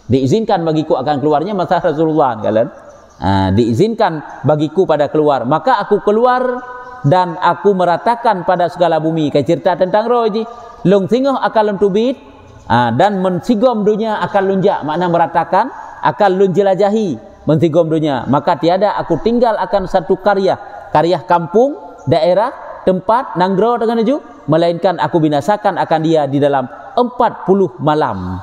Diizinkan bagiku akan keluarnya masa Rasulullah kalian. Diizinkan bagiku pada keluar, maka aku keluar dan aku meratakan pada segala bumi. Kayak cerita tentang roji lung singoh akan lun tubit, dan mensigom dunia akan lunjak, makna meratakan akan lun jelajahi mensigom dunia. Maka tiada aku tinggal akan satu karya kampung, daerah, tempat nanggro dengan ju, melainkan aku binasakan akan dia di dalam 40 malam.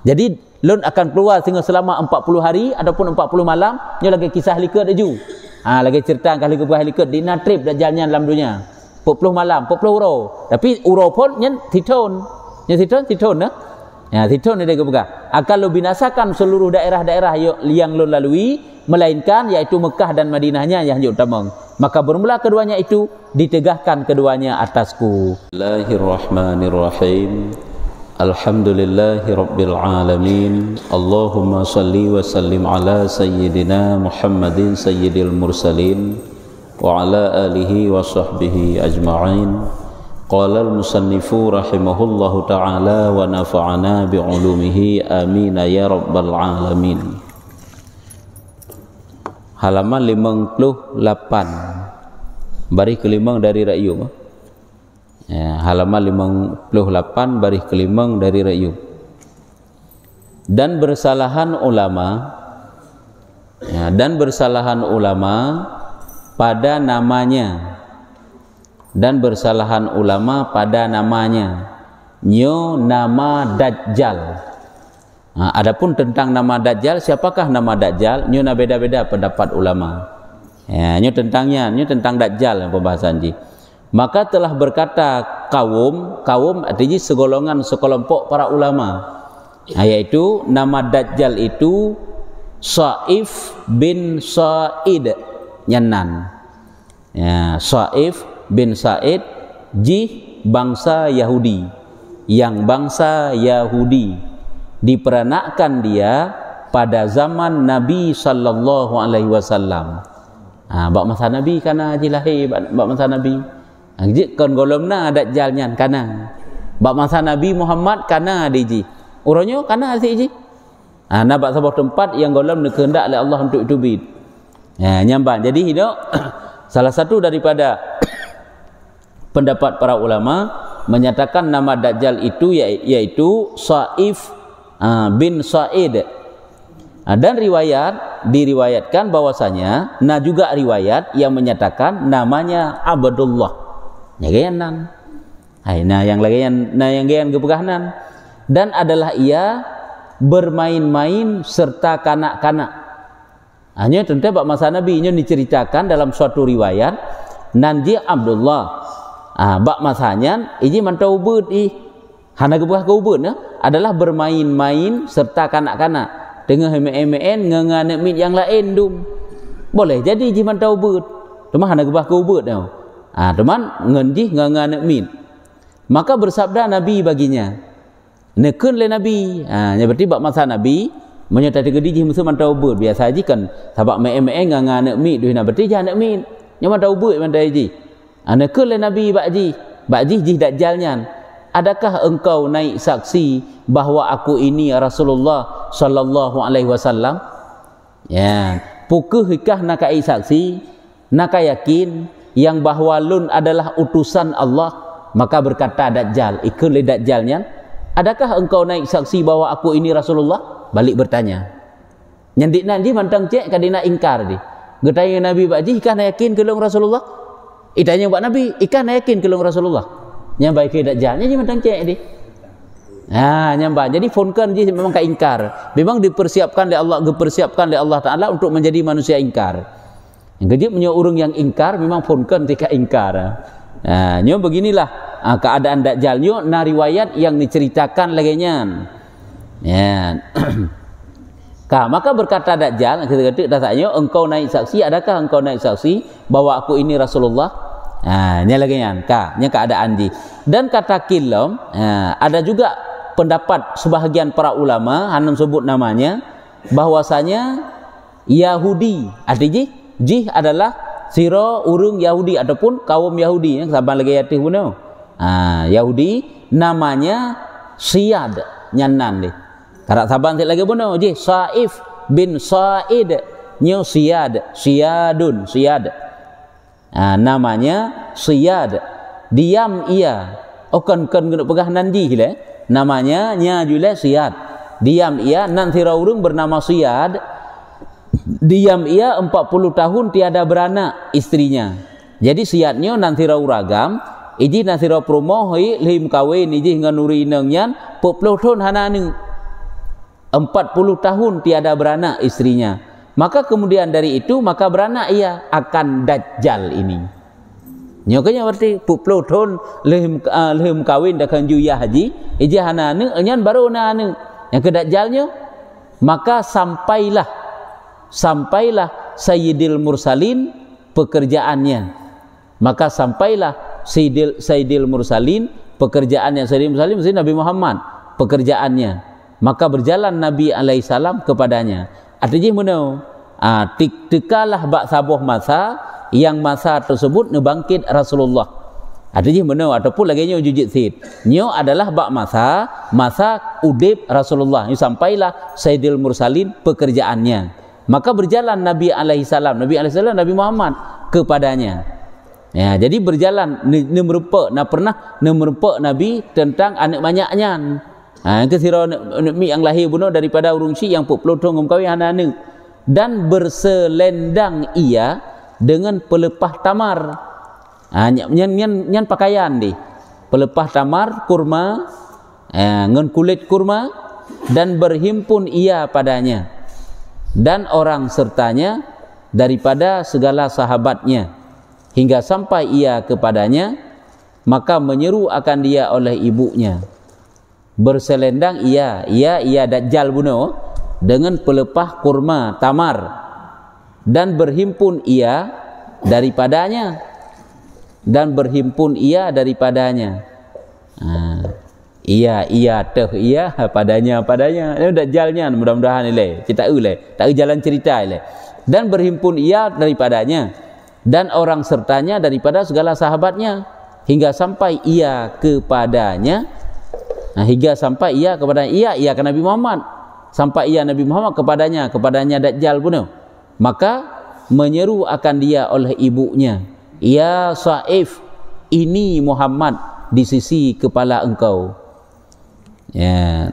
Jadi lun akan keluar sehingga selama 40 hari ataupun 40 malam. Nyo lagi kisah liket ju. Lagi cerita kali ke liket di trip dajalnya dalam dunia. 40 malam, 40 uro. Tapi uro pun nyen titon. Nyen titon nah. Ya, titon dia kebuka. Akan lu binasakan seluruh daerah-daerah yang lu lalui, melainkan yaitu Mekah dan Madinahnya yang utama. Maka bermula keduanya itu, ditegahkan keduanya atasku. Bismillahirrahmanirrahim. Alhamdulillahi Rabbil Alamin. Allahumma salli wa sallim ala Sayyidina Muhammadin Sayyidil Mursalin wa ala alihi wa sahbihi ajma'in. Qala al-musannifu rahimahullahu ta'ala wa nafa'ana bi'ulumihi amin ya Rabbal Alamin. Halaman 58 baris kelimang dari Ra'yum. Ya, halaman 58 baris kelimang dari Ra'yum. Dan bersalahan ulama, ya, dan bersalahan ulama pada namanya, dan bersalahan ulama pada namanya nyo nama Dajjal. Adapun tentang nama Dajjal, siapakah nama Dajjal, nyo na beda-beda pendapat ulama. Ya, nyo tentangnya, nyo tentang Dajjal pembahasan ji. Maka telah berkata kaum artinya segolongan sekelompok para ulama, yaitu nama Dajjal itu Saif bin Sa'id nyanan. Ya, Saif bin Sa'id ji bangsa Yahudi, yang bangsa Yahudi diperanakkan dia pada zaman Nabi sallallahu alaihi wasallam. Bak masa Nabi kana ji lahir bak masa Nabi. Ji kon golomna Dajjal nyan kana. Bak masa Nabi Muhammad kana diji. Uronyo kana si ji. Na bak sebuah tempat yang golom dikehendak oleh Allah untuk ditubid. Ya, nyambang. Jadi hidup salah satu daripada pendapat para ulama menyatakan nama Dajjal itu yaitu Saif bin Sa'id. Dan diriwayatkan bahwasanya juga riwayat yang menyatakan namanya Abdullah. Nyagenan. Yang lain kepegahanan. Dan adalah ia bermain-main serta kanak-kanak. Hanya tentu bak masa Nabi nya diceritakan dalam suatu riwayat nanji Abdullah. Bak masanya iji mantau ubud hana gebah ke ubud adalah bermain-main serta kanak-kanak dengan heme-hemen ngengane mit yang lain dum. Boleh jadi iji mantau ubud. Cuma hana gebah ke ubud teman ngenji ngengane mit. Maka bersabda Nabi baginya, nekun le Nabi. Berarti bak masa Nabi menyatakan gedi ji musuh mantau ubud. Biasa ji kan sabak me-me ngengane mit duhina berarti jangan mit. Nya mantau ubud mandai ji. Nekun le Nabi bakji ji Dajjalnya. Adakah engkau naik saksi bahawa aku ini Rasulullah sallallahu alaihi wasallam? Ya, pukul hikah nak ai saksi, nak yakin yang bahawa lun adalah utusan Allah. Maka berkata Dajjal, ikut le Dajjalnya, adakah engkau naik saksi bahawa aku ini Rasulullah? Balik bertanya. Nyandik nanti mantang cek kadina ingkar di. Getanya Nabi bakji hikah nak yakin kelung Rasulullah? Itanya buat Nabi, ikan yakin kelung Rasulullah. Nyambai ke Dajjalnya je mentang cek di. Nyambai. Jadi fonkan je memang ka ingkar. Memang dipersiapkan oleh Allah Taala untuk menjadi manusia ingkar. Yang kejip menyo urang yang ingkar memang fonkan tika ingkar. Nyo beginilah keadaan Dajjal nyo na riwayat yang diceritakan laginya. Ya. Maka berkata Dajjal ketika datanya engkau naik saksi, adakah engkau naik saksi bahwa aku ini Rasulullah? Nya lagi nya keadaan ji. Dan kata Kilom, ada juga pendapat sebahagian para ulama hanun sebut namanya bahwasanya Yahudi. Artinya ji adalah siro urung Yahudi ataupun kaum Yahudi yang saban lagi yatih puno. Yahudi namanya Siyad nyanan deh. Karak saban lagi bunuh je Saif bin Sa'id nyo Siyadun namanya Siyad. Diam ia kan kena pegah nanti le namanya nya jule Siyad. Diam ia nanti urang bernama Siyad. Diam ia 40 tahun tiada beranak istrinya. Jadi Siyadnya nanti ragam iji nanti promo lim kawin iji nganuri nengyan 40 tahun hananu 40 tahun tiada beranak istrinya. Maka kemudian dari itu maka beranak ia akan Dajjal ini. Nyokanya berarti 40 tahun lim kawin dakan juya haji iji hananu nyan baru nanu yang ke Dajjalnya. Maka sampailah Sayyidil Mursalin pekerjaannya. Maka sampailah Sayyidil Mursalin pekerjaannya. Sayyidil Mursalin mesti Nabi Muhammad pekerjaannya. Maka berjalan Nabi alaihissalam kepadanya. Artinya mana? Tekalah bak sabuh masa yang masa tersebut nebangkit Rasulullah. Artinya mana? Ataupun lagi nyo jujit sid. Nyo adalah bak masa udib Rasulullah. Nyo sampailah Sayyidil Mursalin pekerjaannya. Maka berjalan Nabi alaihissalam Nabi Muhammad kepadanya. Ya, jadi berjalan pernah merupa Nabi tentang anak banyaknya. Ke sira mi yang lahir bunuh daripada urung si yang 40 tahun kawin anak dan berselendang ia dengan pelepah tamar. Nyan pakaian di pelepah tamar kurma ngan kulit kurma dan berhimpun ia padanya dan orang sertanya daripada segala sahabatnya hingga sampai ia kepadanya. Maka menyeru akan dia oleh ibunya. Berselendang ia Dajjal bunuh dengan pelepah kurma tamar dan berhimpun ia daripadanya padanya Dajjalnya mudah-mudahan ile kita tak jalan cerita ile dan berhimpun ia daripadanya dan orang sertanya daripada segala sahabatnya hingga sampai ia kepadanya. Hingga sampai ia kepadanya ia ke Nabi Muhammad sampai ia Nabi Muhammad kepadanya Dajjal bunuh. Maka menyeru akan dia oleh ibunya, ya Saif, ini Muhammad di sisi kepala engkau. Ya.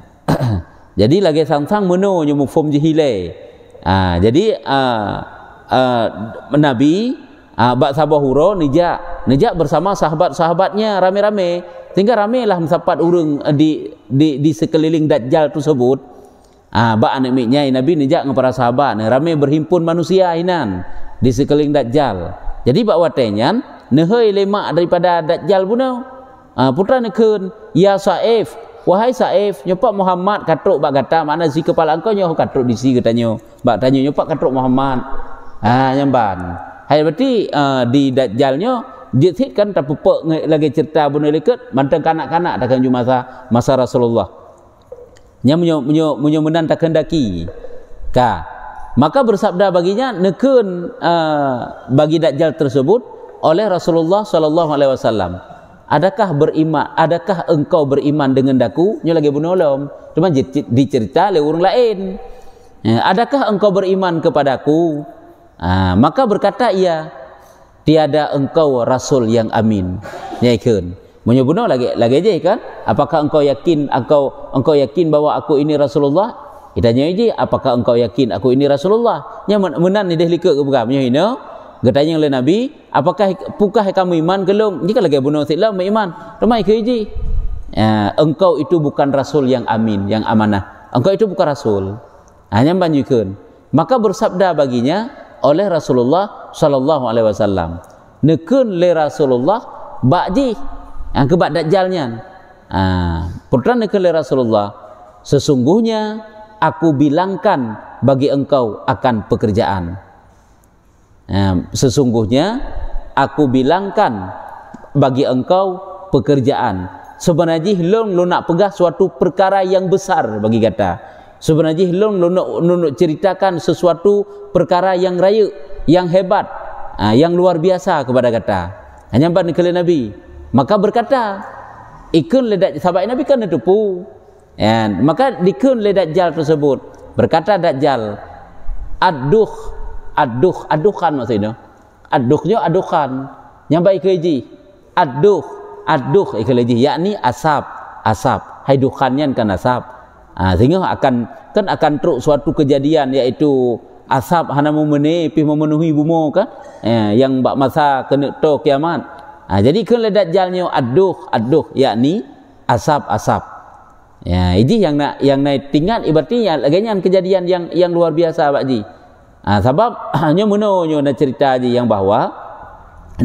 Jadi lagi sang-sang meno nyo mufhum jihile. Jadi Nabi bak sabahuro nijak bersama sahabat-sahabatnya rame-rame. Sehingga ramailah mensapat urang di sekeliling Dajjal tersebut. Bak anak miknya Nabi nijak dengan para sahabat ramai berhimpun manusia hinan di sekeliling Dajjal. Jadi bak watenyan nehoi lemak daripada Dajjal punau. Putra nekeun, ya Saif, wahai Saif, nyopak Muhammad katruk bak kata mana si kepala engkau nyoh katruk di si katanya. Bak tanya nyopak katruk Muhammad. Nyamban. Hai berarti di Dajjalnya jithit kan tak pupuk lagi cerita bunuh leket manteng kanak-kanak takkan jumpa masa Rasulullah nya menyo menan tak kendaki maka bersabda baginya nekeun bagi Dajjal tersebut oleh Rasulullah sallallahu alaihi wasallam, adakah engkau beriman dengan daku? Nyo lagi bunuh lom cuma dicerita oleh orang lain. Adakah engkau beriman kepadaku? Maka berkata ia, tiada engkau rasul yang amin. Nyaikeun. Menyebuno lagi aja kan? Apakah engkau yakin bahwa aku ini Rasulullah? Ditanya aja, apakah engkau yakin aku ini Rasulullah? Nya menan ni dehlike ke bukan menyo. Getanya oleh Nabi, apakah kamu iman gelung? Jika lagi bunuh silam iman. Ramai ke aja. Engkau itu bukan rasul yang amin, yang amanah. Engkau itu bukan rasul. Hanya banjukeun. Maka bersabda baginya oleh Rasulullah sallallahu alaihi wasallam, nekeun le Rasulullah bakji yang kebak Dajjalnya. Putra nekeun le Rasulullah, sesungguhnya aku bilangkan bagi engkau akan pekerjaan. Sesungguhnya aku bilangkan bagi engkau pekerjaan. Sebenarnya lu nak pegah suatu perkara yang besar bagi kata. Sebenarnya lu nak ceritakan sesuatu perkara yang raya, yang hebat, yang luar biasa kepada kata. Hanya ban kepada Nabi. Maka berkata, ikun ledak sahabat Nabi kan tupu. Maka dikun oleh Dajjal tersebut. Berkata Dajjal, adukan maksudnya. Aduhnya adukan. Yang baik keji. Aduh ikalaji, yakni asap. Hai dukannya kan asap. Sehingga akan truk suatu kejadian, yaitu asap hana memenuhi bumi kan, yang bak masa kena to kiamat. Jadi kan le Dajjalnya aduh, yakni asap. Ini yang naik tinggal ibaratnya laganya kejadian yang luar biasa Pak Ji. Sebab hanya menonyo na cerita je yang bahawa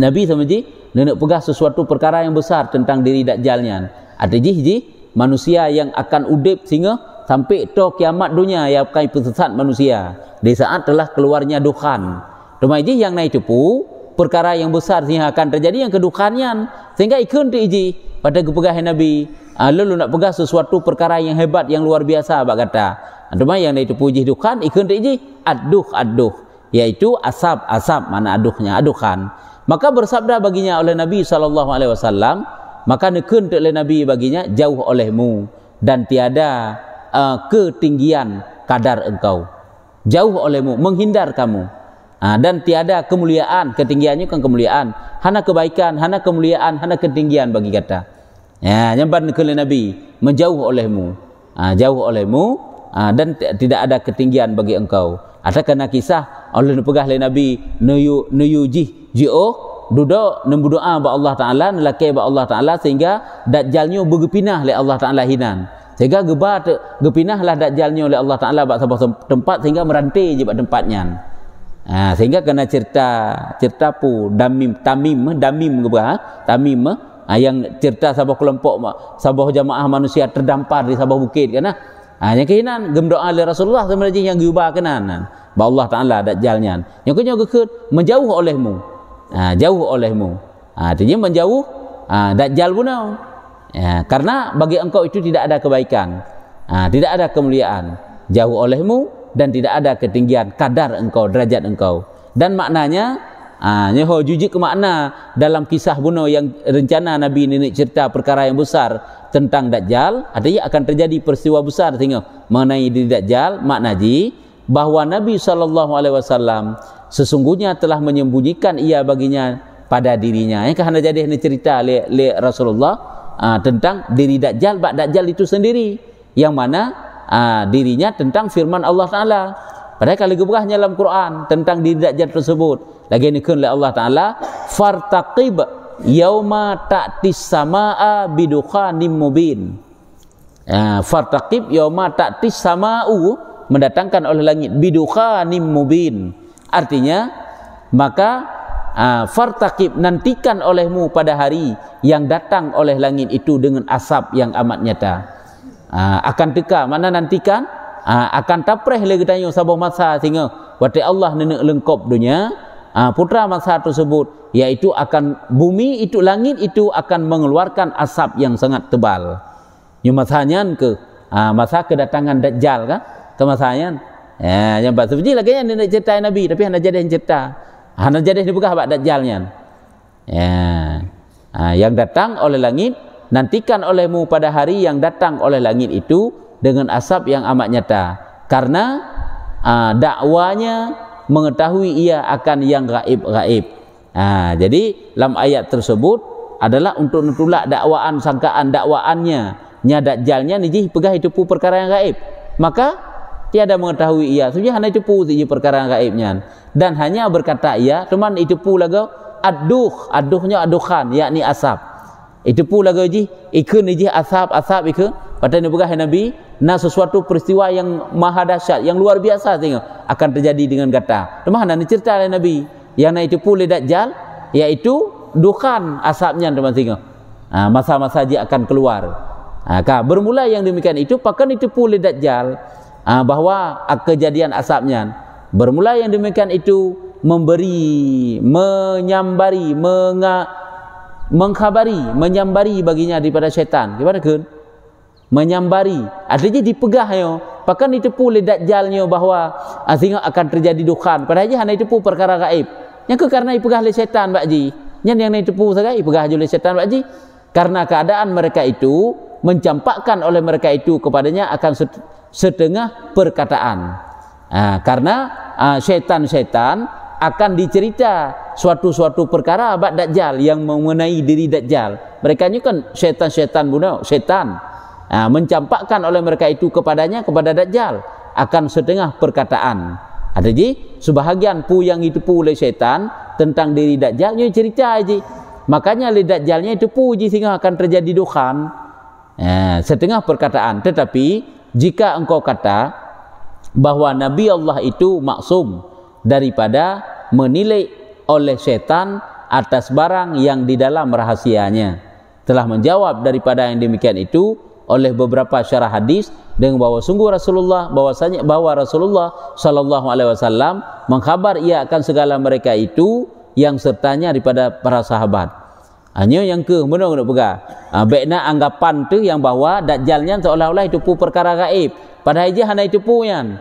Nabi sama Ji nak pegah sesuatu perkara yang besar tentang diri Dajjalnya. Ada ji manusia yang akan udip sehingga sampai to kiamat dunia yang akan pesesat manusia di saat telah keluarnya dukhan. Cuma ji yang naik tepu perkara yang besar sehingga akan terjadi yang kedukhannya, sehingga ikun tu ji pada kepegah Nabi lalu nak pegah sesuatu perkara yang hebat yang luar biasa bak kata. Cuma yang naik tepu ji dukhan ikun tu ji aduh, yaitu asap, mana aduhkan. Maka bersabda baginya oleh Nabi SAW, maka nekun oleh Nabi baginya, jauh olehmu dan tiada ketinggian kadar engkau. Jauh olehmu, menghindar kamu. Dan tiada kemuliaan, ketinggiannya kan kemuliaan. Hana kebaikan, hana kemuliaan, hana ketinggian bagi kata. Nyamban nekun oleh Nabi, menjauh olehmu. Jauh olehmu dan tidak ada ketinggian bagi engkau. Ada kena kisah oleh pegah oleh Nabi nuyu jio duduk berdoa ba Allah Taala, nelaki ba Allah Taala sehingga Dajjalnya bergepinah oleh Allah Taala hinan. Sehingga gepinahlah Dajjalnya oleh Allah Taala ba sebuah tempat sehingga merantai je ba tempatnya. Sehingga kena cerita pu tamim yang cerita sebuah kelompok sebuah jamaah manusia terdampar di sebuah bukit kan. Yang kehinan gemdoa oleh Rasulullah sebenarnya yang giubah kenan ba Allah Taala Dajjalnya. Yang kedua menjauh olehmu. Jauh olehmu. Artinya menjauh Dajjal punau. Karena bagi engkau itu tidak ada kebaikan, tidak ada kemuliaan. Jauh olehmu dan tidak ada ketinggian kadar engkau, derajat engkau. Dan maknanya nyaho jujik ke makna dalam kisah bunuh yang rencana Nabi ini cerita perkara yang besar tentang Dajjal, artinya akan terjadi peristiwa besar sehingga mengenai diri Dajjal. Makna ji bahawa Nabi SAW sesungguhnya telah menyembunyikan ia baginya pada dirinya. Yang kerana jadi ini cerita oleh Rasulullah tentang diri Dajjal, bak Dajjal itu sendiri, yang mana dirinya tentang firman Allah Taala. Padahal kalau geberahnya dalam Quran tentang diri Dajjal tersebut, lagi ini oleh Allah Taala, fartaqib yauma ta'tis samaa bidukhanim mubin. Fartaqib yauma ta'tis samaa'u, mendatangkan oleh langit bidukhanim mubin. Artinya maka fartaqib, nantikan olehmu pada hari yang datang oleh langit itu dengan asap yang amat nyata. Akan teka, mana nantikan akan tapreh lagi tanya sabuh masa sehingga waktu Allah nenek lengkap dunia, putra masa tersebut, yaitu akan bumi itu, langit itu akan mengeluarkan asap yang sangat tebal. Masanya ke masa kedatangan Dajjal kan, ke masanya yang seperti lagi yang nak cerita Nabi, tapi hendak jadi yang cerita, hendak jadi dibuka bak Dajjalnya. Yang datang oleh langit, nantikan olehmu pada hari yang datang oleh langit itu dengan asap yang amat nyata, karena dakwanya mengetahui ia akan yang gaib. Jadi dalam ayat tersebut adalah untuk nutulak dakwaan, sangkaan dakwaannya nya Dajjalnya ni pegah itu perkara yang gaib, maka tiada mengetahui ia sebenarnya hanya itu perkara yang gaibnya, dan hanya berkata ia teman itu pula lagu aduhnya aduhan, yakni asap. Itu pula lagu ikun ni asap ikun pada ni pegah Nabi sesuatu peristiwa yang maha dahsyat, yang luar biasa sehingga akan terjadi dengan kata. Teman ni cerita oleh Nabi yang itu pula Dajjal, yaitu dukhan asapnya teman sehingga masa-masa dia akan keluar. Bermula yang demikian itu, pakan itu pula Dajjal, bahawa kejadian asapnya bermula yang demikian itu memberi, menyambari, mengkhabari, menyambari baginya daripada syaitan. Gimana kan? Menyambari, artinya dipegah yo. Pakan itu pula Dajjalnya bahawa sehingga akan terjadi dukhan. Padahal hanya itu pun perkara gaib. Yang karena dipegah oleh syaitan bakji. Yang itu pun sagai dipegah oleh syaitan bakji. Karena keadaan mereka itu mencampakkan oleh mereka itu kepadanya akan setengah perkataan. Karena syaitan-syaitan akan dicerita suatu perkara abad Dajjal yang mengenai diri Dajjal. Mereka ni kan syaitan-syaitan bunuh, syaitan mencampakkan oleh mereka itu kepadanya, kepada Dajjal akan setengah perkataan. Ada ji sebahagian yang ditipu oleh syaitan tentang diri Dajjal ni cerita je. Makanya oleh Dajjalnya ditipu je sehingga akan terjadi dukhan. Setengah perkataan. Tetapi jika engkau kata bahwa Nabi Allah itu maksum daripada menilai oleh syaitan atas barang yang di dalam rahasianya, telah menjawab daripada yang demikian itu oleh beberapa syarah hadis dengan bahwa sungguh Rasulullah bahwa Rasulullah sallallahu alaihi wasallam mengkhabar ia akan segala mereka itu yang sertanya daripada para sahabat. Hanya yang benar nak pegang. Baiknya anggapan tu yang bahwa Dajjalnya seolah-olah itu perkara gaib. Padahal dia hanya tipu yang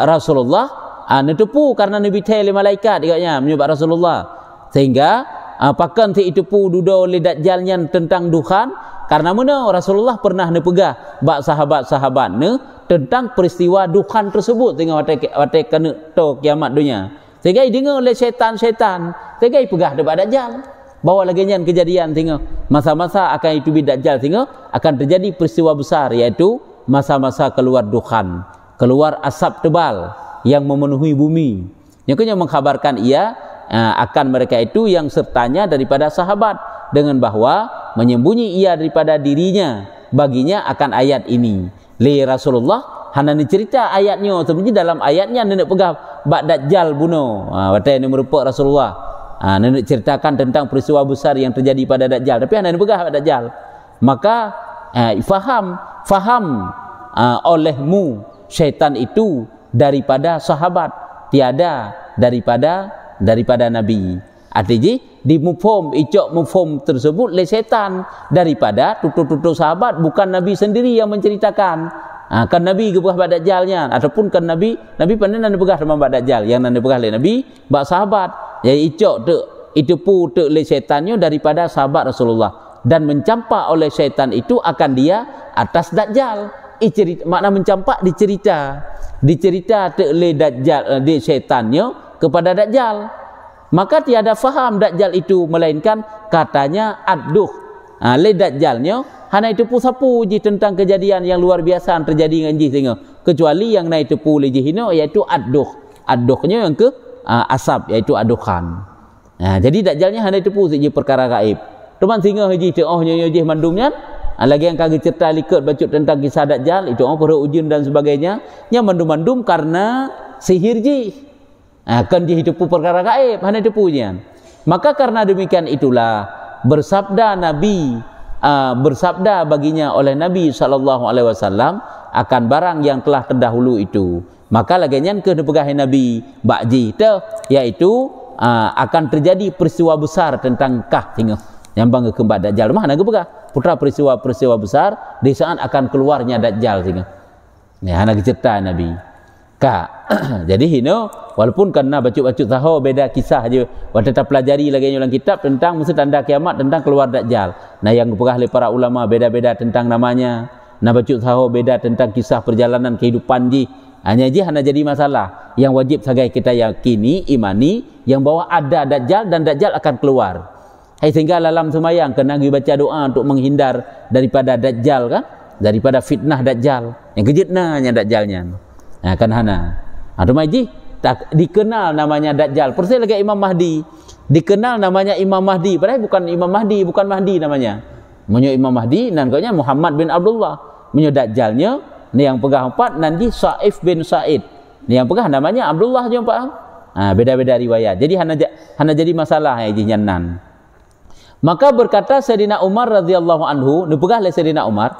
Rasulullah tipu karena Nabi tele malaikat ikatnya menyebab Rasulullah, sehingga pakan tipu duda oleh Dajjalnya tentang dukhan karena mana Rasulullah pernah nepegah bak sahabat-sahabat ne tentang peristiwa dukhan tersebut sehingga wate kena to kiamat dunia, sehingga dengar oleh syaitan-syaitan sehingga pegah dekat Dajjal bawa lagi kejadian sehingga masa-masa akan itu Dajjal sehingga akan terjadi peristiwa besar, iaitu masa-masa keluar dukhan, keluar asap tebal yang memenuhi bumi. Yang kena mengkhabarkan ia akan mereka itu yang sertanya daripada sahabat dengan bahwa menyembunyi ia daripada dirinya baginya akan ayat ini. Li Rasulullah hana cerita ayatnya, sebenarnya dalam ayatnya nenek pegang bak Dajjal bunuh. Watai ini merupakan Rasulullah. Nenek ceritakan tentang peristiwa besar yang terjadi pada Dajjal, tapi hana pegang bak Dajjal. Maka faham olehmu syaitan itu daripada sahabat, tiada daripada Nabi. Artinya di mufhum tersebut oleh syaitan daripada tutur-tutur sahabat, bukan Nabi sendiri yang menceritakan. Kan Nabi gebah bak Dajjalnya, ataupun kan Nabi pandai nak begah sama bak Dajjal, yang nak begah oleh Nabi bak sahabat. Jadi itu pu oleh syaitannya daripada sahabat Rasulullah, dan mencampak oleh syaitan itu akan dia atas Dajjal. Makna mencampak dicerita oleh Dajjal di syaitannya kepada Dajjal. Maka tiada faham Dajjal itu melainkan katanya aduh. Le Dajjalnya hanya itu sapu je tentang kejadian yang luar biasa yang terjadi dengan ji sehingga kecuali yang naik tepu le jihino iaitu aduh. Aduhnya yang ke asap iaitu aduhan. Jadi Dajjalnya hanya tepu saja perkara gaib. Teman sehingga haji teohnya je mandumnya. Lagi yang kagak cerita likat baca tentang kisah Dajjal itu orang pada ujian dan sebagainya, nya mandum-mandum karena sihir ji. Kan ji itu perkara gaib, hanya tepunya. Maka karena demikian itulah bersabda Nabi, bersabda baginya oleh Nabi sallallahu alaihi wasallam akan barang yang telah terdahulu itu. Maka lagi yang ke pegahi Nabi bakji itu yaitu akan terjadi peristiwa besar tentang hingga yang bangga kembali Dajjal. Mana ke pegah? Putra peristiwa besar di saat akan keluarnya Dajjal sehingga. Ya, hana cerita Nabi. Jadi hino walaupun kena baca-baca tahu beda kisah aja, waktu kita pelajari lagi dalam kitab tentang mesti tanda kiamat tentang keluar Dajjal. Nah yang pegah oleh para ulama beda-beda tentang namanya. Nah baca tahu beda tentang kisah perjalanan kehidupan ji. Hanya jadi masalah. Yang wajib sebagai kita yakini, imani yang bahwa ada Dajjal dan Dajjal akan keluar. Sehingga dalam semayang kena baca doa untuk menghindar daripada Dajjal kan, daripada fitnah Dajjal. Yang kejitnanya Dajjalnya. Nah kan hana. Maji tak dikenal namanya Dajjal. Persis lagi Imam Mahdi. Dikenal namanya Imam Mahdi. Padahal bukan Imam Mahdi, bukan Mahdi namanya. Menyo Imam Mahdi nanti Muhammad bin Abdullah. Menyo Dajjalnya ni yang pegah empat nanti Saif bin Said. Ni yang pegah namanya Abdullah je empat. Beda-beda riwayat. Jadi hana jadi masalah nyanan. Maka berkata Sayyidina Umar radhiyallahu anhu, ni pegah oleh Sayyidina Umar,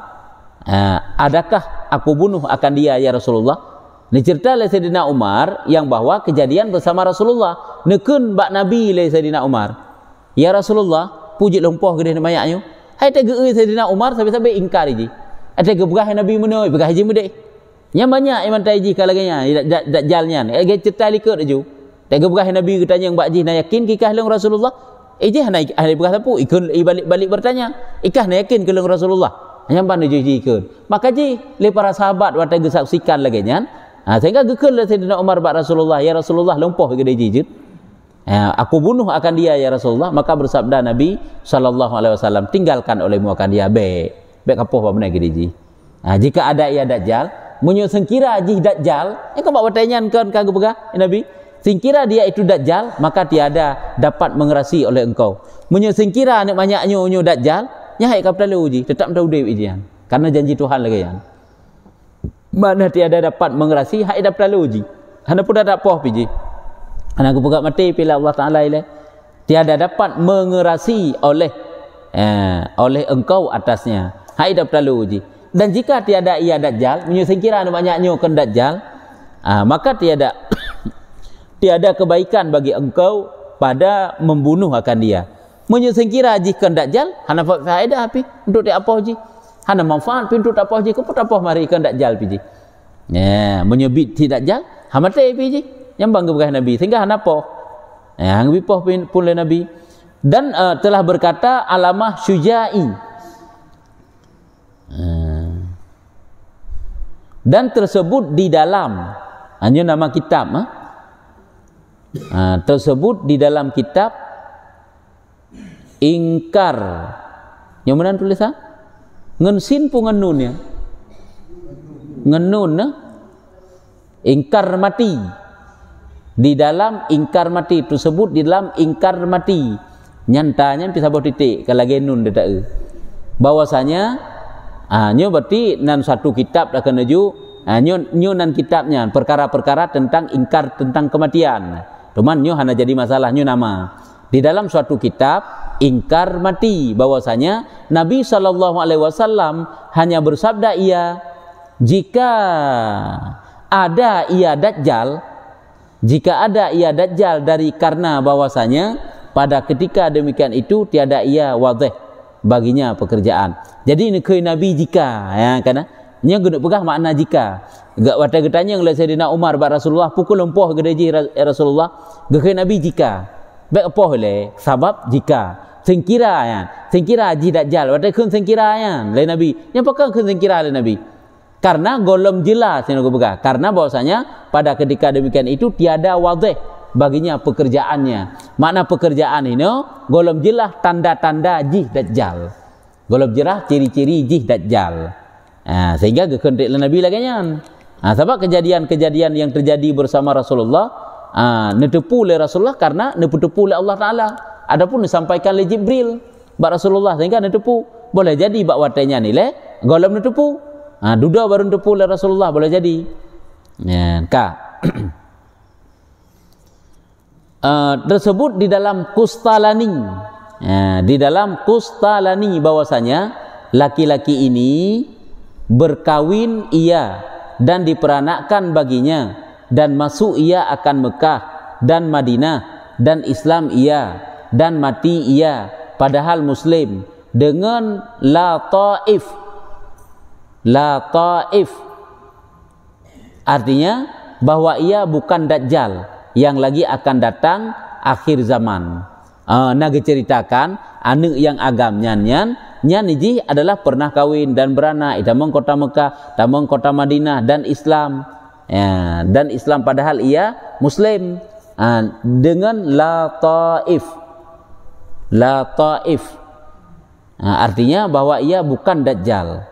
adakah aku bunuh akan dia ya Rasulullah? Ni cerita oleh Sayyidina Umar yang bahwa kejadian bersama Rasulullah. Nekun bak Nabi oleh Sayyidina Umar. Ya Rasulullah, puji lompoh gede mayaknya. Hai tege Sayyidina Umar sampai-sampai ingkar ji. Ada gebah Nabi menoi, begah haji mudek. Yang banyak iman taiji kalaganya Dajjalnya. Cerita likat aju. Tege begah Nabi katanya yang bakji na yakin kikah lang Rasulullah. Hana begah tapu ikun balik bertanya. Ikah na yakin ke lang Rasulullah. yang pan jujikeun maka ji le para sahabat wate gesaksikan lagi nyan sehingga gekeun le Sayyidina Umar ba Rasulullah, ya Rasulullah lumpuh gede jijit, aku bunuh akan dia ya Rasulullah. Maka bersabda Nabi SAW, tinggalkan olehmu akan dia, be kapoh apa benar gede ji. Jika ada ia Dajjal, munyo sengkira ji Dajjal, kau bawa tanyan kan kagak pegah Nabi, sengkira dia itu Dajjal, maka tiada dapat mengerasi oleh engkau. Munyo sengkira nak banyak nyo Dajjal, nyahai kapten le uji, tetap tahu dewi ijian, karena janji Tuhan lagi yan. Mana tiada dapat mengerasi, hai dapat le uji. Hana pun dah poh piji. Hana aku pegat mati pila Allah Taala ile. Tiada dapat mengerasi oleh engkau atasnya. Hai dapat le uji. Dan jika tiada ia Dajjal, munyo sengkira nak banyak nyo kan Dajjal, maka tiada kebaikan bagi engkau pada membunuh akan dia. Munyo sengkira jika Dajjal, hana faedah api untuk dia apa ji? Hana manfaat pintu tak apa ji, kau pun tak apa mari ikan Dajjal piji. Munyo bit ti Dajjal, hamate piji. Yang bangga berkah Nabi sehingga hana apa? Hang bipoh pun le Nabi. Dan telah berkata Alamah Syuja'i. Dan tersebut di dalam hanya nama kitab tersebut di dalam kitab ingkar yang mana tulisan ngensin pun ngenun ya ngenun ingkar mati di dalam ingkar mati tersebut di dalam ingkar mati nyantanya bisa bawa titik kalau genun dedak bahwasanya nyo berarti nan satu kitab dah kena ju nyo nan kitabnya perkara-perkara tentang ingkar tentang kematian. Cuman nyo hanya jadi masalah nyo nama di dalam suatu kitab ingkar mati bahwasanya Nabi SAW hanya bersabda jika ada ia Dajjal dari karena bahwasanya pada ketika demikian itu tiada ia wadih baginya pekerjaan. Jadi nekei Nabi jika karena nya guna pegah makna jika gak wata getanya oleh Sayyidina Umar ba Rasulullah pukul lempoh gedeji Rasulullah gekei Nabi jika baik apa le sebab jika sengkira ji Dajjal wata keun sengkira le Nabi nya pakang keun sengkira le Nabi karena golom jelas yang aku pegah karena bahwasanya pada ketika demikian itu tiada wadih baginya pekerjaannya. Makna pekerjaan ini golom jelas tanda-tanda jih Dajjal, golom jelas ciri-ciri jih Dajjal. Sehingga kekendik Nabi lagi sebab kejadian-kejadian yang terjadi bersama Rasulullah netepu oleh Rasulullah karena netepu oleh Allah Taala. Adapun disampaikan oleh Jibril bak Rasulullah sehingga netepu boleh jadi bak watenya nilai golom netepu duda baru netepu oleh Rasulullah boleh jadi tersebut di dalam Kustalani di dalam Kustalani bahwasanya laki-laki ini berkawin ia dan diperanakkan baginya dan masuk ia akan Mekah dan Madinah dan Islam ia dan mati ia padahal Muslim dengan la taif artinya bahwa ia bukan Dajjal yang lagi akan datang akhir zaman. Naga ceritakan anu yang agamnya nyan iji adalah pernah kawin dan beranak damang kota Mekah, damang kota Madinah dan Islam. Dan Islam padahal ia Muslim dengan la taif. Artinya bahwa ia bukan Dajjal.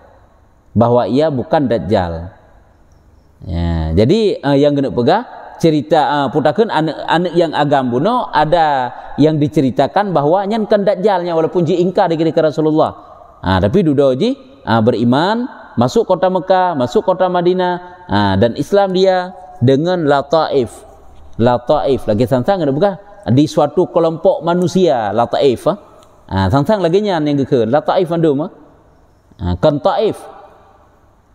Jadi yang kena pegah cerita putakeun anak yang agam buno ada yang diceritakan bahwa nyan kan Dajjalnya walaupun ji ingkar dikira Rasulullah. Tapi dudo ji beriman masuk kota Mekah, masuk kota Madinah dan Islam dia dengan la taif lagi sangsang ada bukan di suatu kelompok manusia la taif sangsang lagi nyan yang gekeun la taif andum kan taif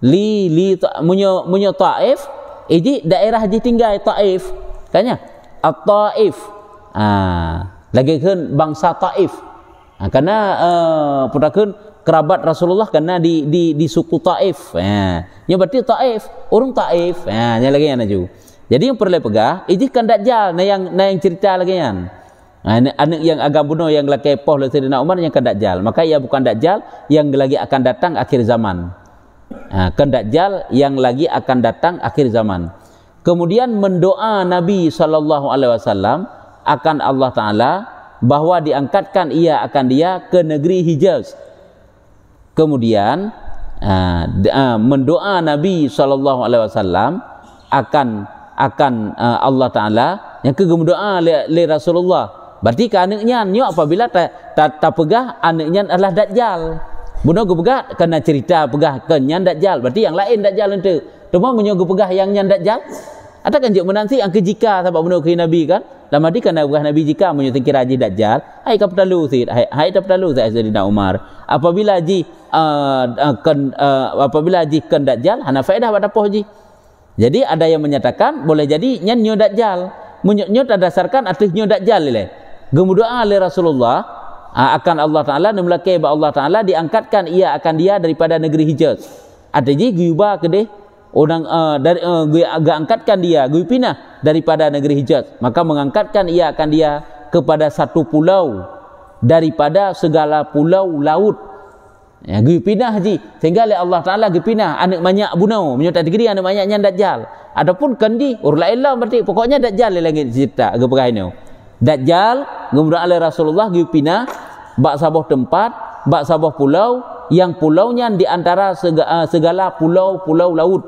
li munyo taif ini daerah di tinggal Taif, kayaknya At-Taif, lagi kan bangsa Taif, karena putakeun kerabat Rasulullah karena di suku Taif, nya berarti Taif, orang Taif, nya lagi yang aju. Jadi yang perlu pegah, ini kan Dajjal, na yang cerita lagi yang, Anak yang agak bunuh yang laki poh oleh Sayyidina Umar yang kan Dajjal. Maka ia bukan Dajjal yang lagi akan datang akhir zaman. Kan Dajjal yang lagi akan datang akhir zaman. Kemudian mendoa Nabi SAW akan Allah Ta'ala bahwa diangkatkan ia akan dia ke negeri Hijaz. Kemudian mendoa Nabi SAW akan Allah Ta'ala yang kemudian le Rasulullah. Berarti ke anaknya nyo apabila tak pegah anaknya adalah Dajjal. Bunuh pegah kena cerita pegah kenyan Dajjal. Berarti yang lain Dajjal itu. Cuma menyogu pegah yang nyan Dajjal. Ada kan jik menanti angke jika sebab bunuh ke Nabi kan. Lama di kena pegah Nabi jika menyuting kira haji Dajjal. Hai ka perlu sid. Hai tak perlu Sayyidina Umar. Apabila haji kan Dajjal hana faedah pada poh haji. Jadi ada yang menyatakan boleh jadi nyan nyo Dajjal. Nyo terdasarkan atas nyo Dajjal le. Gemudoa oleh Rasulullah akan Allah Ta'ala nemlake ba Allah Ta'ala diangkatkan ia akan dia daripada negeri Hijaz. Ada je guyuba kedeh orang dari agak angkatkan dia guyu pinah daripada negeri Hijaz. Maka mengangkatkan ia akan dia kepada satu pulau daripada segala pulau laut. Ya guyu pinah haji sehingga oleh Allah Ta'ala guyu pinah anak banyak bunau menyutat degeri anak banyaknya Dajjal. Adapun kendi urla berarti pokoknya Dajjal lagi cerita agak perkara Dajjal kemudian oleh Rasulullah giu pinah bak sabuh tempat bak sabuh pulau yang pulaunya di antara segala pulau-pulau laut.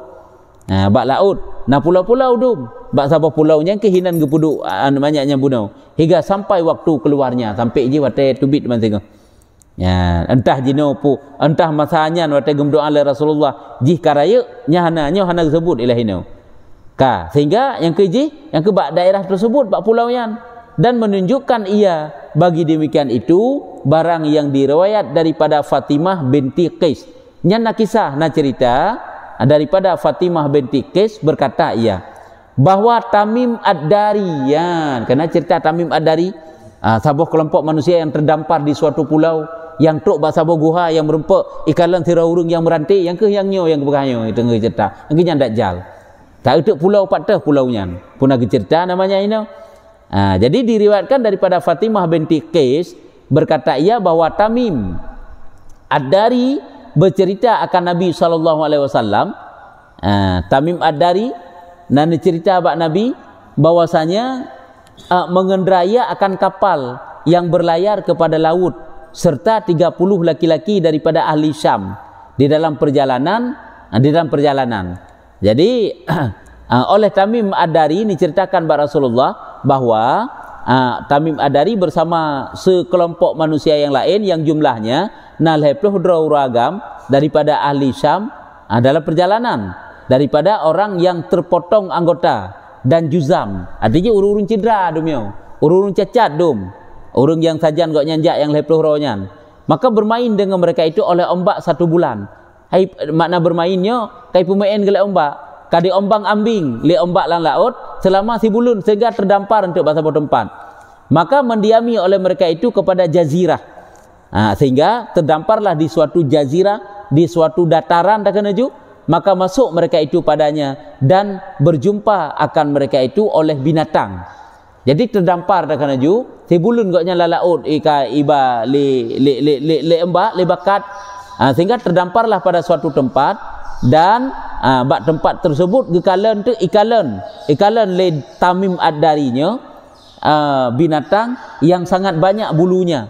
Bak laut. Nah pulau-pulau tu bak sabuh pulaunya kehinan gepuduk banyaknya bunau hingga sampai waktu keluarnya sampai je wate tubit man tengok. Ya entah jino pu entah masanya wate gemdoa oleh Rasulullah jih karaya nya hana sebut ilahino. Sehingga yang keji yang ke bak daerah tersebut bak pulaunya dan menunjukkan ia bagi demikian itu barang yang diriwayat daripada Fatimah binti Qais. Nyana kisah na cerita daripada Fatimah binti Qais berkata ia bahwa Tamim Ad-Dari kena cerita Tamim Ad-Dari sabuh kelompok manusia yang terdampar di suatu pulau yang tok bak sabuh guha yang merempek ikalan tirau urung yang merantik yang nyo yang berkanyo itu cerita ngenya Dajjal. Tak utuk pulau patah pulaunya pun lagi cerita namanya ini. Jadi diriwayatkan daripada Fatimah binti Qais berkata ia bahwa Tamim Ad-Dari bercerita akan Nabi SAW. Tamim Ad-Dari dan cerita bak Nabi bahwasanya mengendarai akan kapal yang berlayar kepada laut serta 30 laki-laki daripada ahli Syam di dalam perjalanan. Jadi oleh Tamim Ad-Dari diceritakan bak Rasulullah bahwa Tamim Ad-Dari bersama sekelompok manusia yang lain yang jumlahnya 60 ragam daripada ahli Syam dalam perjalanan daripada orang yang terpotong anggota dan juzam. Artinya urung-urung cedera dumio, urung-urung cacat dum, urung yang sajan gak nyanjak yang 60 ronyan. Maka bermain dengan mereka itu oleh ombak 1 bulan. Makna bermainnya kai pemain gelak ombak. Kadi ombang ambing li ombak lang laut selama si bulun sehingga terdampar untuk bahasa tempat. Maka mendiami oleh mereka itu kepada jazirah. Sehingga terdamparlah di suatu jazirah, di suatu dataran tak kenuju, maka masuk mereka itu padanya dan berjumpa akan mereka itu oleh binatang. Jadi terdampar tak kenuju, si bulun gaknya la laut ika iba li ombak li bakat. Sehingga terdamparlah pada suatu tempat dan bak tempat tersebut gekalan tu ikalan le Tamim Ad-Darinya binatang yang sangat banyak bulunya.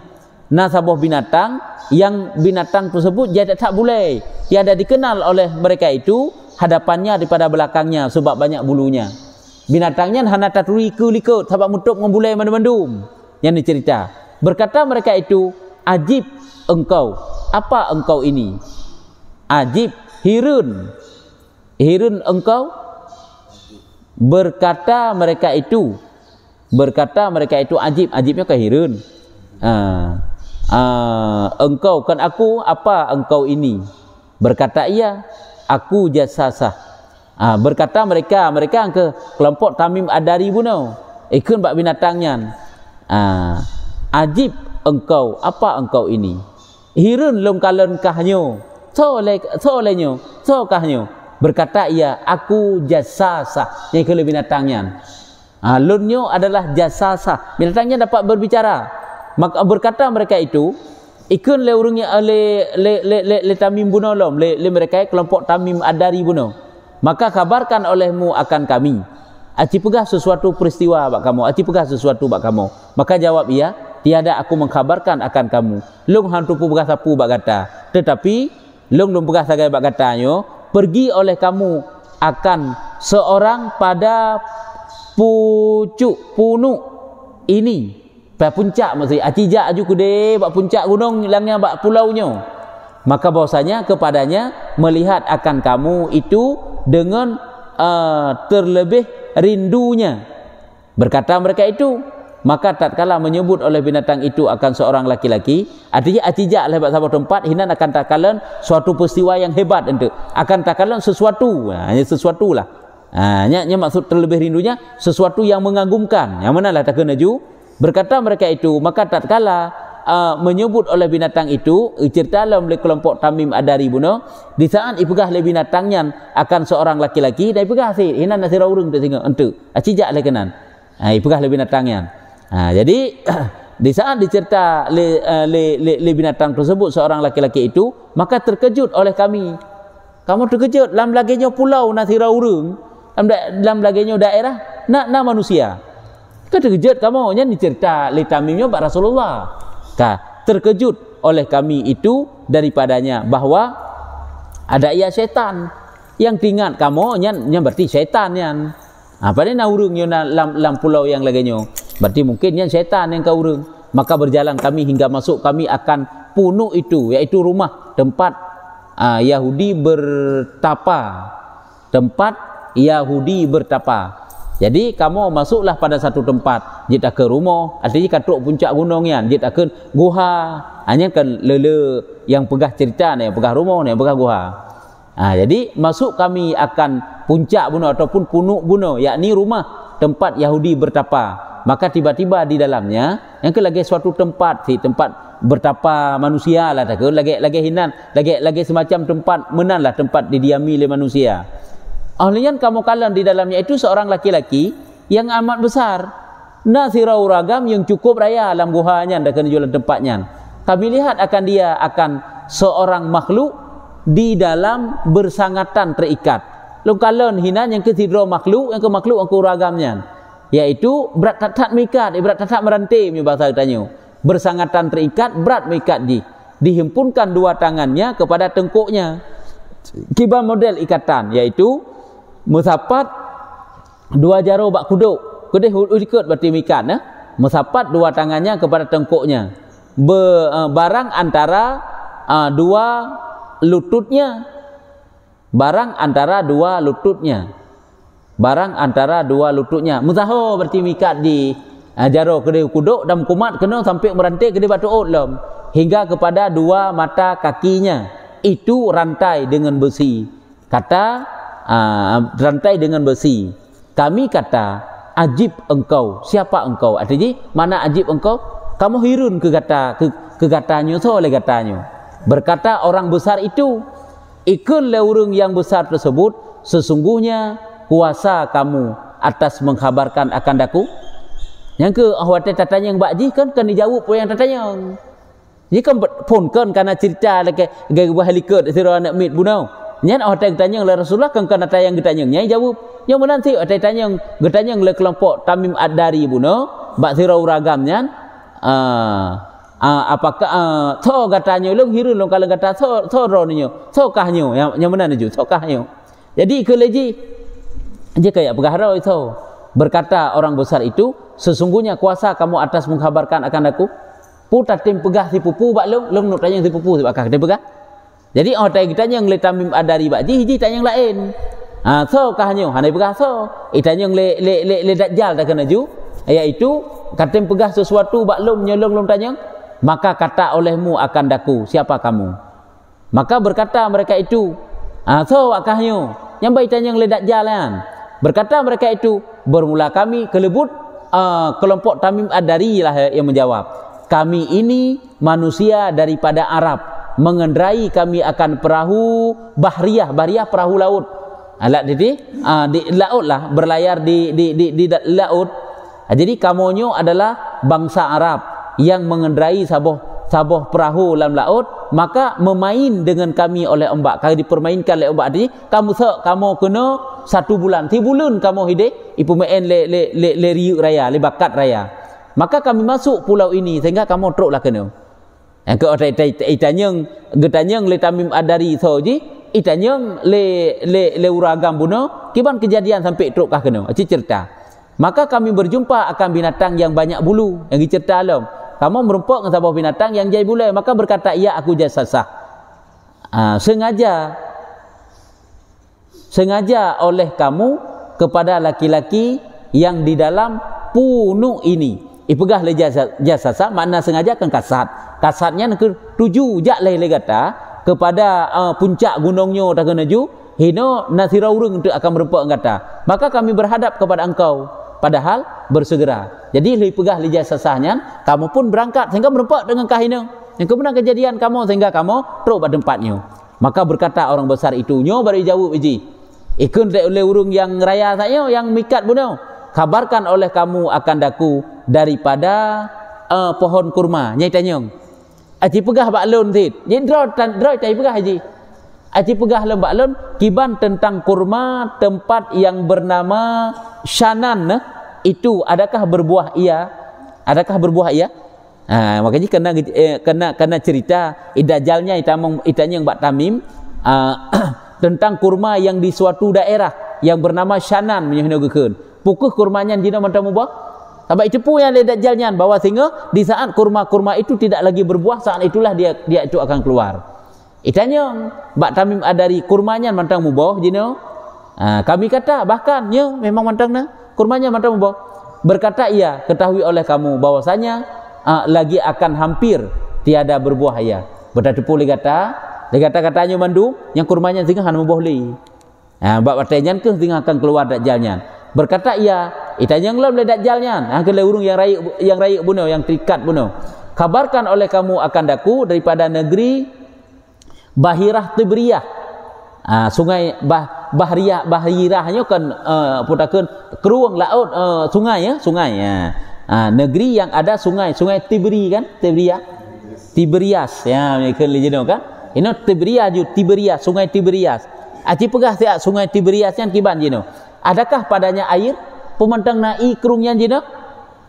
Nah sabuh binatang yang binatang tersebut jadi tak boleh tiada dikenal oleh mereka itu hadapannya daripada belakangnya sebab banyak bulunya. Binatangnya hana taturi likut sebab mutuk membulai mandum-mandum. Yang dicerita berkata mereka itu ajib engkau, apa engkau ini? Ajib hirun engkau, berkata mereka itu ajibnya ke hirun. Engkau kan aku, apa engkau ini? Berkata ia, aku jasasah. Berkata mereka ke kelompok Tamim Ad-Dari bunau ikun bak binatangnya. Ajib engkau, apa engkau ini? Hirun long kalon kahnyo so kahnyo. Berkata ia, aku jasasah. Yang ke binatangnya. Lunnya adalah jasasa, binatangnya dapat berbicara. Maka berkata mereka itu, ikun le urungnya le tamim bunolom, le mereka kelompok tamim adari buno. Maka kabarkan olehmu akan kami. Aci pegah sesuatu peristiwa bak kamu, aci pegah sesuatu bak kamu. Maka jawab ia, tiada aku mengkabarkan akan kamu. Long hantu pu pegah sapu bak kata. Tetapi long pegah sagai bak katanya, pergi oleh kamu akan seorang pada pucuk punuk ini. Pada puncak maksudnya acijak aju kude bak puncak gunung hilangnya bak pulaunya. Maka bahwasanya kepadanya melihat akan kamu itu dengan terlebih rindunya. Berkata mereka itu, maka tatkala menyebut oleh binatang itu akan seorang laki-laki, artinya acijak lah bak sabar tempat hinan akan takalan suatu peristiwa yang hebat itu, akan takalan sesuatu, hanya sesuatu lah. Nya maksud terlebih rindunya sesuatu yang mengagumkan. Yang mana lah tak kena ju. Berkata mereka itu, maka tatkala menyebut oleh binatang itu, cerita dalam kelompok Tamim Adari buno, di saat ipegah le binatangnya akan seorang laki-laki, dan ipegah sih, hinan nasira urung tu tengok entu, acijak le kenan. Ipegah le binatangnya. Jadi di saat dicerita le binatang tersebut seorang laki-laki itu, maka terkejut oleh kami. Kamu terkejut dalam lagenya pulau nasira urung, dalam lagenya daerah na manusia. Kau terkejut kamu nya dicerita li tamimnya bak Rasulullah. Terkejut oleh kami itu daripadanya bahwa ada ia setan yang tinggal kamu nya berarti setan yan. Pada naurungnya dalam pulau yang laganya. Berarti mungkin nya setan yang kau urung. Maka berjalan kami hingga masuk kami akan punuk itu, yaitu rumah tempat Yahudi bertapa. Tempat Yahudi bertapa. Jadi kamu masuklah pada satu tempat, jita ke rumah, artinya katuk puncak gunung yan, jita ke guha, hanya kan lele yang pegah cerita ni, yang pegah rumah ni, yang pegah guha. Jadi masuk kami akan puncak buno ataupun punuk buno, yakni rumah tempat Yahudi bertapa. Maka tiba-tiba di dalamnya, yang ke lagi suatu tempat, tempat bertapa manusia lah, tak ke lagi hinan, lagi semacam tempat menan lah, tempat didiami oleh manusia. Ahlian kamu kalan di dalamnya itu seorang laki-laki yang amat besar, nasirau ragam yang cukup raya dalam guhanya dan jualan tempatnya. Kami lihat akan dia akan seorang makhluk di dalam bersangatan terikat. Lungkalan hinan yang ketidro makhluk, yang ke makhluk yang ke ragamnya, yaitu berat tatat mikat, berat tatat merantai punya bahasa katanya. Bersangatan terikat, berat mikat dihimpunkan dua tangannya kepada tengkuknya. Kibar model ikatan, yaitu musapat dua jaro bak kuduk, kedeh ikut berarti mikat, musapat dua tangannya kepada tengkuknya, barang antara dua lututnya, barang antara dua lututnya, barang antara dua lututnya, musaho berarti mikat di jaro kedeh kuduk dan kumat kena sampai merantai kedeh batu otlom hingga kepada dua mata kakinya, itu rantai dengan besi. Kata rantai dengan besi. Kami kata, ajib engkau, siapa engkau? Artinya mana ajib engkau? Kamu hirun ke katanya, so oleh katanya. Berkata orang besar itu, ikun le urung yang besar tersebut, sesungguhnya kuasa kamu atas mengkhabarkan akan daku. Yang ke awak tatanya yang bakji kan dijawab pun yang tatanya. Jadi kan pun kan karena cerita lagi gaya helikat sira anak mit bunau. Nyan awak tanya oleh Rasulullah kan tayang getanya nyai jawab. Yang mana nanti awak tanya getanya oleh kelompok Tamim Ad-Dari bunau, bak sira uragam nyan apakah tho katanya long hirun long kalau kata tho ronyo, tho kahnya yang mana naju, tho kahnya. Jadi ke leji je kayak pegahara itu. Berkata orang besar itu, sesungguhnya kuasa kamu atas mengkhabarkan akan aku. Putat tim pegah si pupu bak long nak tanya si pupu si bakah dia pegah. Jadi orang tanya yang le Tamim Adari bak hiji tanya yang lain. So kahnya hanai pegah so. Tanya yang le dajjal tak kena ju, iaitu katim pegah sesuatu bak long nyolong tanya, maka kata olehmu akan daku, siapa kamu? Maka berkata mereka itu, so akahnya yang baik tanya yang le dajjal kan. Berkata mereka itu, bermula kami kelebut kelompok Tamim Ad-Dari lah yang menjawab. Kami ini manusia daripada Arab, mengendarai kami akan perahu bahriyah, perahu laut. Alat di laut lah, berlayar di laut. Jadi kamonyo adalah bangsa Arab yang mengendarai sabuh perahu dalam laut, maka memain dengan kami oleh ombak. Kalau dipermainkan oleh ombak tadi, kamu kena 1 bulan, 3 bulan kamu hidup ipu main le riuk raya, le bakat raya. Maka kami masuk pulau ini sehingga kamu teruklah kena. Ke itanyang getanyang le Tamim Ad-Dari soji, itanyang le uragam buno, kiban kejadian sampai terukah kena. Itu cerita. Maka kami berjumpa akan binatang yang banyak bulu, yang dicerita alam. Kamu merempok dengan sebuah binatang yang jai bulu, maka berkata, iya aku jasasah. Sengaja oleh kamu kepada laki-laki yang di dalam punuk ini. Ipegah le jasasah, makna sengaja kan kasat. Kasatnya ke 7 jak le gata kepada puncak gunungnya tak kena ju, hino nasira urung untuk akan merempok kata. Maka kami berhadap kepada engkau. Padahal bersegera. Jadi li pegah li jasasahnya, kamu pun berangkat sehingga merempak dengan kahina. Yang kemudian kejadian kamu sehingga kamu teruk pada tempatnya. Maka berkata orang besar itu, nyo baru jawab iji. Ikun oleh urung yang raya saya yang mikat buno. Kabarkan oleh kamu akan daku daripada pohon kurma. Nyai tanyong. Aji pegah baklon tit. Jadi droi tai pegah haji. Aji pegah lembak lon kiban tentang kurma tempat yang bernama Syanan, itu adakah berbuah ia? Adakah berbuah ia? Makanya kena cerita idajalnya itanya yang Mbak Tamim tentang kurma yang di suatu daerah yang bernama Syanan menyahinageun. Pukuh kurmanya dina mantang mubah. Sampai itu pun yang idajalnya bahwa sehingga di saat kurma-kurma itu tidak lagi berbuah, saat itulah dia itu akan keluar. Itanya Mbak Tamim Ad-Dari kurmanya mantang mubah jino. Kami kata bahkan memang mantang kurmanya mantang mubah. Berkata iya, ketahui oleh kamu bahwasanya lagi akan hampir tiada berbuah ia. Berarti pula katanya mandu yang kurmanya sehingga han mubah li. Mbak pertanyaan ke sehingga akan keluar dajjalnya. Berkata iya, itanya yang le dajjalnya. Kele urung yang raik buno, yang terikat buno. Kabarkan oleh kamu akan daku daripada negeri Bahirah Tibriyah. Sungai Bahirahnya kan putakeun keruang laut sungai ya. Negeri yang ada sungai Tibri kan, Tiberias ya mereka lihat kan. Ini Tiberias, sungai Tiberias. Aci pegah siap sungai Tiberias yang kiban jino. Adakah padanya air? Pemantang nai kerungnya jino?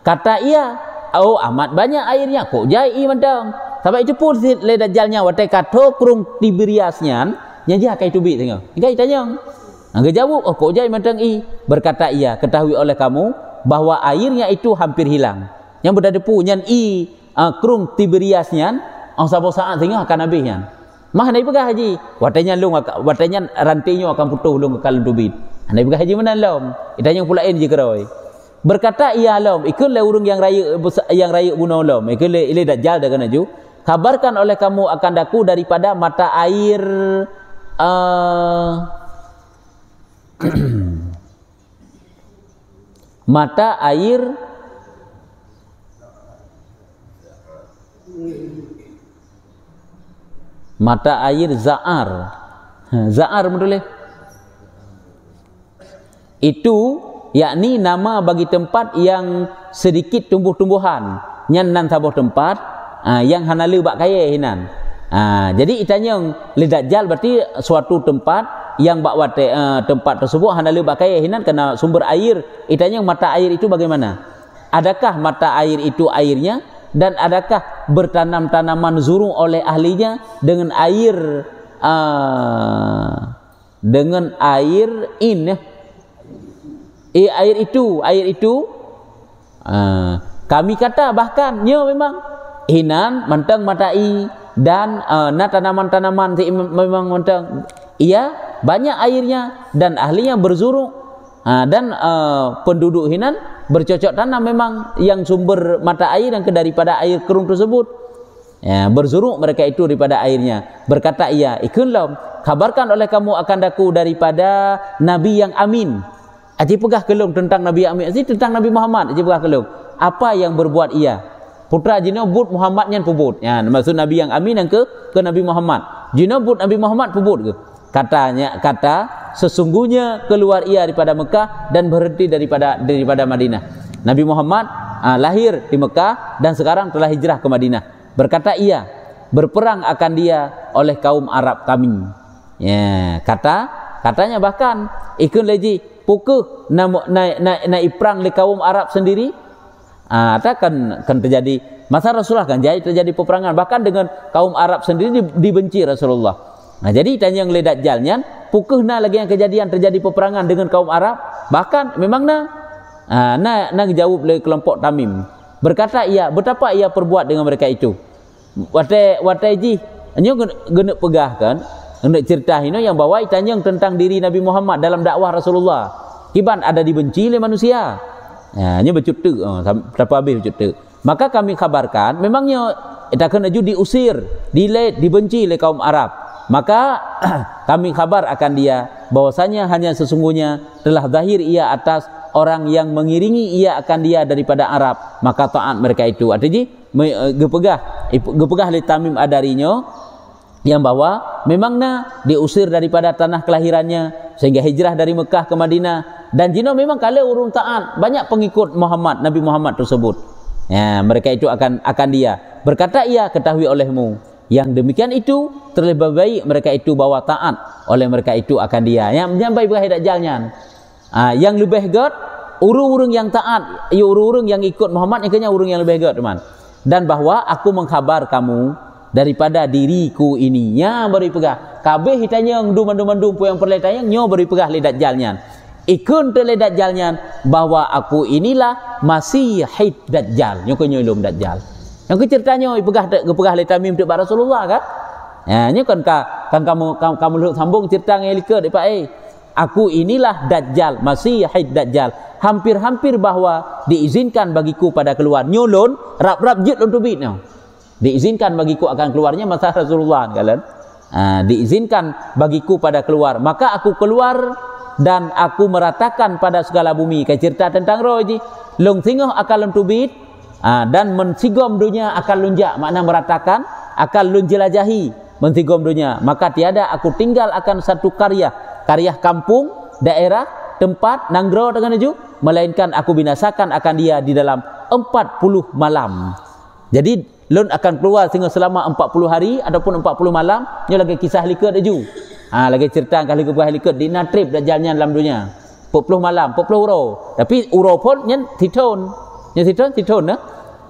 Kata iya. Oh amat banyak airnya. Kok jai mantang. Sampai itu pun le dajalnya watai kato kerung Tiberiasnya. Nyaji akai tubi tengok. Enggak tanya. Enggak jawab, oh kok jai mantang i. Berkata iya, ketahui oleh kamu bahwa airnya itu hampir hilang. Yang berdepu nyan i kerung Tiberiasnya, sabo saat tengok akan habisnya. Mah nai pegah haji. Watanya rantainya akan putus lung kalau tubi. Nai pegah haji mana lom? Itanya pulain je keroi. Berkata iya lom, ikut le urung yang raya bunuh lom. Ikut le dajjal dah kena ju. Kabarkan oleh kamu akan daku daripada mata air mata air Za'ar betul itu yakni nama bagi tempat yang sedikit tumbuh-tumbuhan nyan sabuh tempat yang hanalu bak kaya hinan. Jadi itanya le dajjal berarti suatu tempat yang bak wate tempat tersebut hanalu bak kaya hinan kena sumber air. Itanya mata air itu bagaimana? Adakah mata air itu airnya dan adakah bertanam tanaman zurung oleh ahlinya dengan air air itu kami kata bahkan memang hinan mantang matai dan tanaman-tanaman memang mantang iya banyak airnya dan ahlinya berzurung dan penduduk hinan bercocok tanam memang yang sumber mata air yang daripada air kerung tersebut berzurung mereka itu daripada airnya. Berkata iya ikunlam kabarkan oleh kamu akan daku daripada Nabi yang amin. Aji pegah kelung tentang Nabi amin, aji tentang Nabi Muhammad aji pegah kelung apa yang berbuat ia putra jino but Muhammad nyan pubut maksud Nabi yang amin yang ke Nabi Muhammad jino but Nabi Muhammad pubut ke kata sesungguhnya keluar ia daripada Mekah dan berhenti daripada Madinah. Nabi Muhammad lahir di Mekah dan sekarang telah hijrah ke Madinah. Berkata ia, berperang akan dia oleh kaum Arab kami. Ya, katanya bahkan ikun leji pukul na perang le kaum Arab sendiri. Kan terjadi masa Rasulullah kan terjadi peperangan bahkan dengan kaum Arab sendiri dibenci Rasulullah. Nah, jadi tanya yang le Dajjalnya pukul lagi yang kejadian terjadi peperangan dengan kaum Arab bahkan memang jawab le kelompok Tamim. Berkata ia, betapa ia perbuat dengan mereka itu. Wataiji nyo gena pegahkan hendak cerita ini yang bawa itanya tentang diri Nabi Muhammad dalam dakwah Rasulullah. Kiban ada dibenci oleh manusia. Ya, nyo bercutuk berapa habis bercutuk. Maka kami kabarkan memangnya kita kena diusir, dibenci oleh kaum Arab. Maka kami kabar akan dia bahwasanya hanya sesungguhnya telah zahir ia atas orang yang mengiringi ia akan dia daripada Arab, maka taat mereka itu. Artinya gepegah li Tamim Adarinya yang bahwa memangnya diusir daripada tanah kelahirannya sehingga hijrah dari Mekah ke Madinah, dan jino memang kalau urung taat banyak pengikut Nabi Muhammad tersebut. Ya, mereka itu akan dia. Berkata ia, ketahui olehmu yang demikian itu terlebih baik mereka itu bawa taat oleh mereka itu akan dia. Yang baik berahir Dajjalnya. Yang lebih god urung-urung yang taat, urung-urung yang ikut Muhammad yang urung yang lebih god teman. Dan bahwa aku mengkhabar kamu daripada diriku ini. Ya beri pegah. Kabeh hitanya yang mandum yang perletanya nyo beri pegah le Dajjalnya. Ikun le Dajjalnya bahwa aku inilah Masih Dajjal. Nyo ilum Dajjal. Yang ceritanya pegah le Tamim dekat Rasulullah kan? Ya, ni kan kamu sambung cerita ngelika dekat aku inilah Dajjal, Masih Dajjal. Hampir-hampir bahwa diizinkan bagiku pada keluar. Nyolon rap-rap jit untuk bitnya. Diizinkan bagiku akan keluarnya masa Rasulullah kalian. Diizinkan bagiku pada keluar. Maka aku keluar dan aku meratakan pada segala bumi. Kayak cerita tentang roji. Long singoh akan lentubit. Dan mensigom dunia akan lunjak, makna meratakan akan lunjelajahi mensigom dunia. Maka tiada aku tinggal akan satu karya kampung, daerah, tempat, nanggro dengan itu, melainkan aku binasakan akan dia di dalam 40 malam. Jadi lun akan keluar sehingga selama 40 hari ataupun 40 malam. Ini lagi kisah likataju. Lagi cerita kali ke likat di natrib Dajjalnya dalam dunia. 40 malam, 40 uro. Tapi uro pun nyen titon. Titon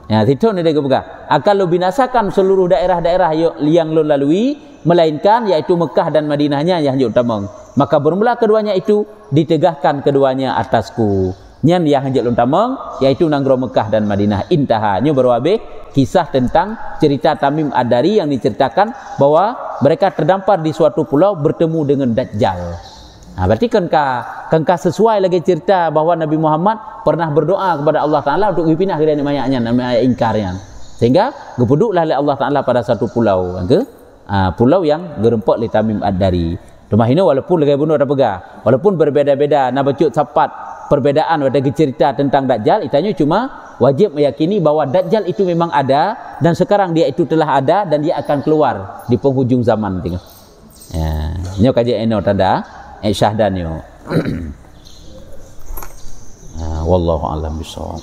ya, titon dia kebuka. Akan lo binasakan seluruh daerah-daerah yang lo lalui, melainkan yaitu Mekah dan Madinahnya yang utama. Maka bermula keduanya itu ditegahkan keduanya atasku. Nyan yang hanjat utama yaitu nanggro Mekah dan Madinah. Intaha. Nyo berwabe kisah tentang cerita Tamim Adari yang diceritakan bahwa mereka terdampar di suatu pulau bertemu dengan Dajjal. Berarti kan sesuai lagi cerita bahawa Nabi Muhammad pernah berdoa kepada Allah Ta'ala untuk dipindah ke dalam ayatnya, ayat ingkarnya. Sehingga gepuduklah oleh Allah Ta'ala pada satu pulau. Pulau yang gerempok li Tamim Ad-Dari. Rumah ini walaupun lagi bunuh ada pegah. Walaupun berbeda-beda, nak bacut sapat perbedaan pada cerita tentang Dajjal, itanya cuma wajib meyakini bahawa Dajjal itu memang ada dan sekarang dia itu telah ada dan dia akan keluar di penghujung zaman. Ya, ini kajian eno tanda syahdanyo. Wallahu a'lam bishawab.